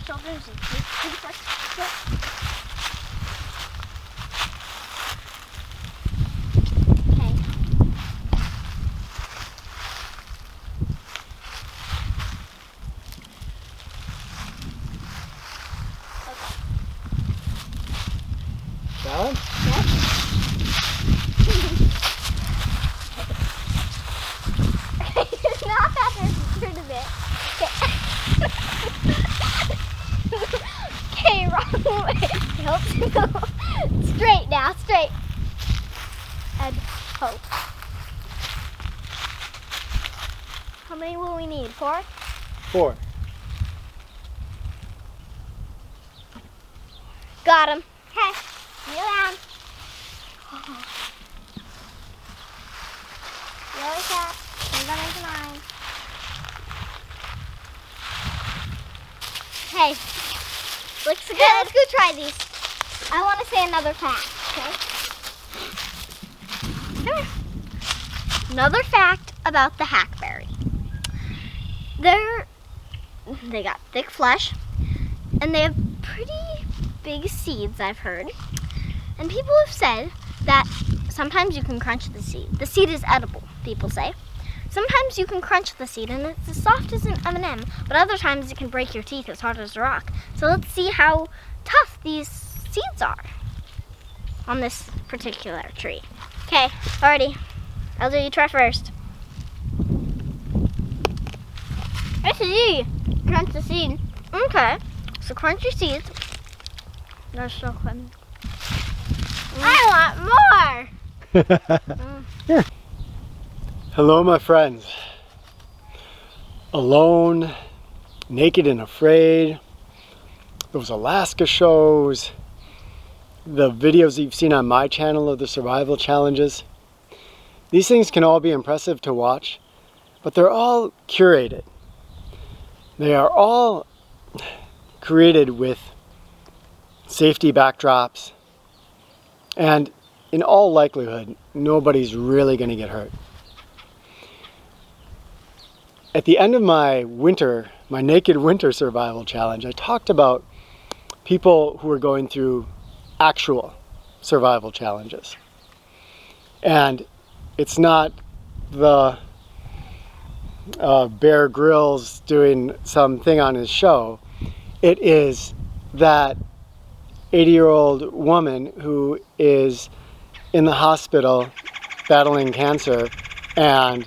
shoulders and take first. Okay. Down? Yes. Not that turn a bit. Okay, wrong way. Nope. Straight now, straight. And hope. How many will we need? 4? 4. Got him. Okay, kneel down. Really fast. Move on into mine. Hey, looks good. Let's go try these. I want to say another fact, okay? Come here. Another fact about the hackberry. They got thick flesh, and they have pretty big seeds, I've heard. And people have said that sometimes you can crunch the seed. The seed is edible, people say. Sometimes you can crunch the seed and it's as soft as an M&M, but other times it can break your teeth as hard as a rock. So let's see how tough these seeds are on this particular tree. Okay, already. Elder, you try first. It's easy. Crunch the seed. Okay, so crunch your seeds. They're so good. I want more! Here. Hello, my friends. Alone, naked and afraid. Those Alaska shows. The videos that you've seen on my channel of the survival challenges. These things can all be impressive to watch, but they're all curated. They are all created with safety backdrops, and in all likelihood, nobody's really going to get hurt. At the end of my naked winter survival challenge, I talked about people who are going through actual survival challenges. And it's not the Bear Grylls doing something on his show. It is that 80-year-old woman who is in the hospital battling cancer and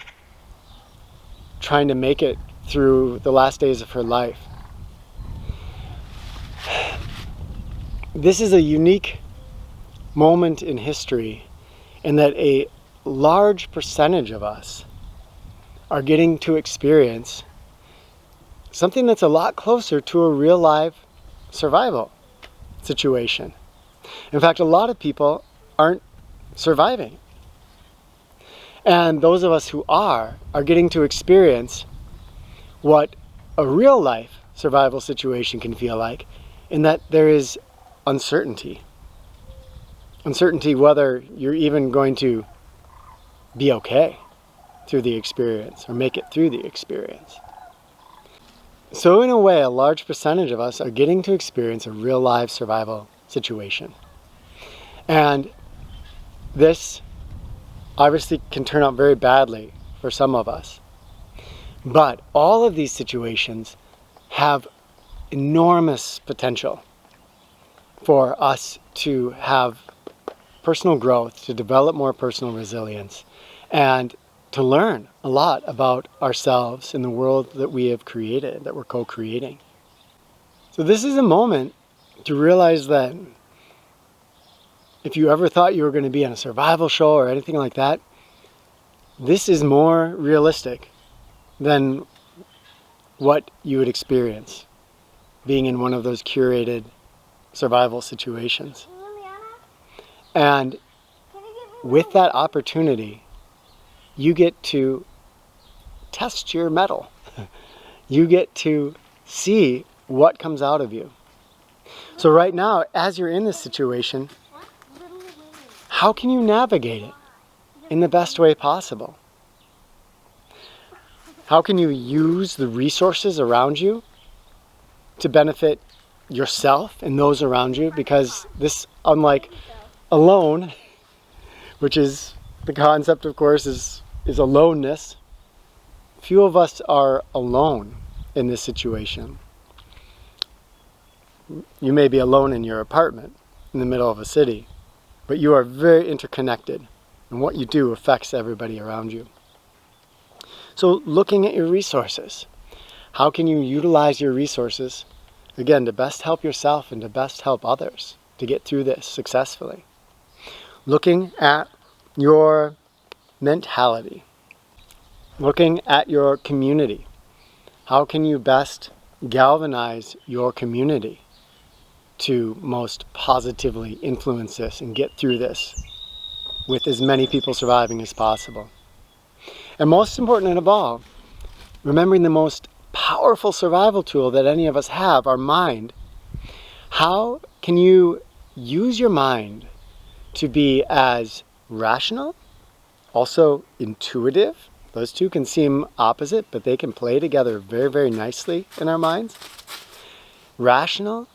trying to make it through the last days of her life. This is a unique moment in history in that a large percentage of us are getting to experience something that's a lot closer to a real life survival situation. In fact, a lot of people aren't surviving. And those of us who are getting to experience what a real life survival situation can feel like, in that there is uncertainty. Uncertainty whether you're even going to be okay through the experience or make it through the experience. So in a way, a large percentage of us are getting to experience a real life survival situation. And this obviously can turn out very badly for some of us. But all of these situations have enormous potential for us to have personal growth, to develop more personal resilience, and to learn a lot about ourselves and the world that we have created, that we're co-creating. So this is a moment to realize that if you ever thought you were going to be on a survival show or anything like that, this is more realistic than what you would experience being in one of those curated survival situations. And with that opportunity, you get to test your mettle. You get to see what comes out of you. So right now, as you're in this situation, how can you navigate it in the best way possible? How can you use the resources around you to benefit yourself and those around you, because this, unlike alone, which is the concept, of course, is aloneness. Few of us are alone in this situation. You may be alone in your apartment in the middle of a city, but you are very interconnected, and what you do affects everybody around you. So looking at your resources, how can you utilize your resources, again, to best help yourself and to best help others to get through this successfully? Looking at your mentality, looking at your community. How can you best galvanize your community to most positively influence this and get through this with as many people surviving as possible? And most important of all, remembering the most powerful survival tool that any of us have, our mind. How can you use your mind to be as rational, also intuitive? Those two can seem opposite, but they can play together very, very nicely in our minds. Rational,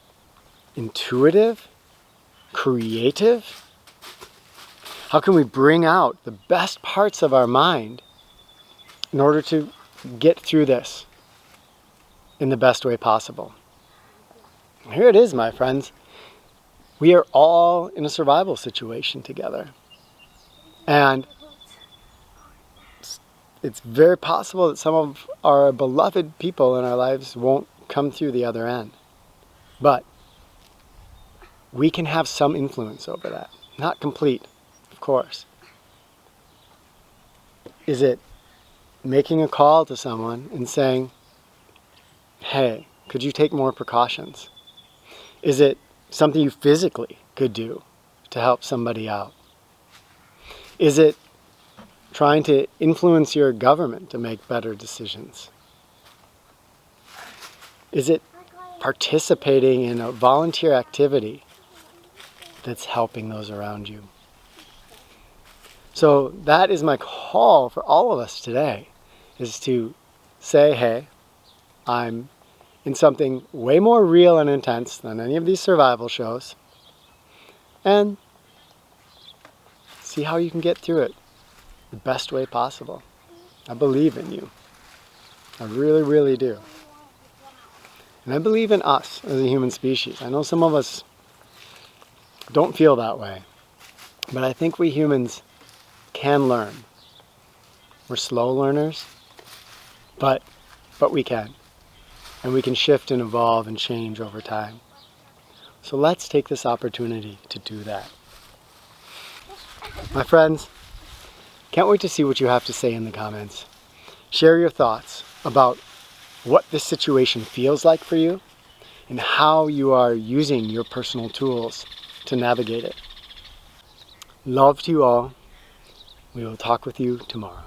intuitive, creative. How can we bring out the best parts of our mind in order to get through this in the best way possible? Here it is, my friends. We are all in a survival situation together. And it's very possible that some of our beloved people in our lives won't come through the other end. But we can have some influence over that. Not complete, of course. Is it making a call to someone and saying, hey, could you take more precautions? Is it something you physically could do to help somebody out? Is it trying to influence your government to make better decisions? Is it participating in a volunteer activity that's helping those around you? So that is my call for all of us today, is to say, hey, I'm in something way more real and intense than any of these survival shows, and see how you can get through it the best way possible. I believe in you. I really, really do. And I believe in us as a human species. I know some of us don't feel that way, but I think we humans can learn. We're slow learners, but we can. And we can shift and evolve and change over time. So let's take this opportunity to do that. My friends, can't wait to see what you have to say in the comments. Share your thoughts about what this situation feels like for you and how you are using your personal tools to navigate it. Love to you all. We will talk with you tomorrow.